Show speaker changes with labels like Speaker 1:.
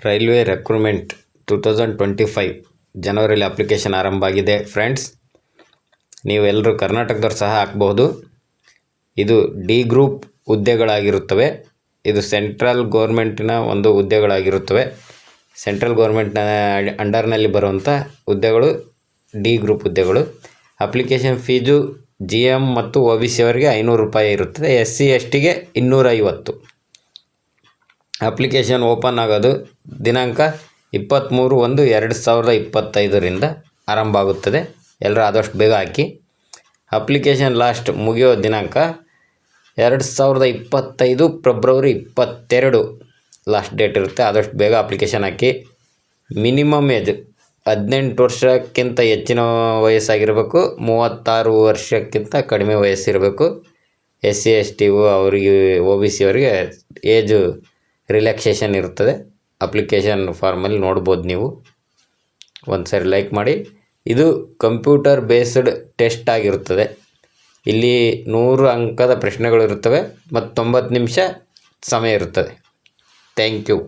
Speaker 1: Railway recruitment 2025 ಜನವರಿಯಲ್ಲಿ application ಆರಂಭ ಆಗಿದೆ ಫ್ರೆಂಡ್ಸ್. ನೀವೆಲ್ಲರೂ ಕರ್ನಾಟಕದವ್ರು ಸಹ ಹಾಕ್ಬಹುದು. ಇದು ಡಿ ಗ್ರೂಪ್ ಹುದ್ದೆಗಳಾಗಿರುತ್ತವೆ. ಇದು ಸೆಂಟ್ರಲ್ ಗೌರ್ಮೆಂಟಿನ ಒಂದು ಹುದ್ದೆಗಳಾಗಿರುತ್ತವೆ. ಸೆಂಟ್ರಲ್ ಗೌರ್ಮೆಂಟ್ನ ಅಂಡರ್ನಲ್ಲಿ ಬರುವಂಥ ಹುದ್ದೆಗಳು ಡಿ ಗ್ರೂಪ್ ಹುದ್ದೆಗಳು. ಅಪ್ಲಿಕೇಶನ್ ಫೀಸು GM ಮತ್ತು OBC ಅವರಿಗೆ 500 ರೂಪಾಯಿ ಇರುತ್ತದೆ. SC STಗೆ 250. ಅಪ್ಲಿಕೇಶನ್ ಓಪನ್ ಆಗೋದು ದಿನಾಂಕ 23/1/2025 ಆರಂಭ ಆಗುತ್ತದೆ. ಎಲ್ಲರೂ ಆದಷ್ಟು ಬೇಗ ಹಾಕಿ. ಅಪ್ಲಿಕೇಶನ್ ಲಾಸ್ಟ್ ಮುಗಿಯೋ ದಿನಾಂಕ 2025 ಫೆಬ್ರವರಿ 22 ಲಾಸ್ಟ್ ಡೇಟ್ ಇರುತ್ತೆ. ಆದಷ್ಟು ಬೇಗ ಅಪ್ಲಿಕೇಶನ್ ಹಾಕಿ. ಮಿನಿಮಮ್ ಏಜ್ 18 ವರ್ಷಕ್ಕಿಂತ ಹೆಚ್ಚಿನ ವಯಸ್ಸಾಗಿರಬೇಕು. 36 ವರ್ಷಕ್ಕಿಂತ ಕಡಿಮೆ ವಯಸ್ಸಿರಬೇಕು. SC ST ಅವರಿಗೆ OBC ಅವರಿಗೆ ಏಜು ರಿಲ್ಯಾಕ್ಸೇಷನ್ ಇರುತ್ತದೆ. ಅಪ್ಲಿಕೇಶನ್ ಫಾರ್ಮಲ್ಲಿ ನೋಡ್ಬೋದು ನೀವು. ಒಂದು ಸರಿ ಲೈಕ್ ಮಾಡಿ. ಇದು ಕಂಪ್ಯೂಟರ್ ಬೇಸ್ಡ್ ಟೆಸ್ಟ್ ಆಗಿರುತ್ತದೆ. ಇಲ್ಲಿ 100 ಅಂಕದ ಪ್ರಶ್ನೆಗಳು ಇರುತ್ತವೆ ಮತ್ತು 90 ನಿಮಿಷ ಸಮಯ ಇರುತ್ತದೆ. Thank you.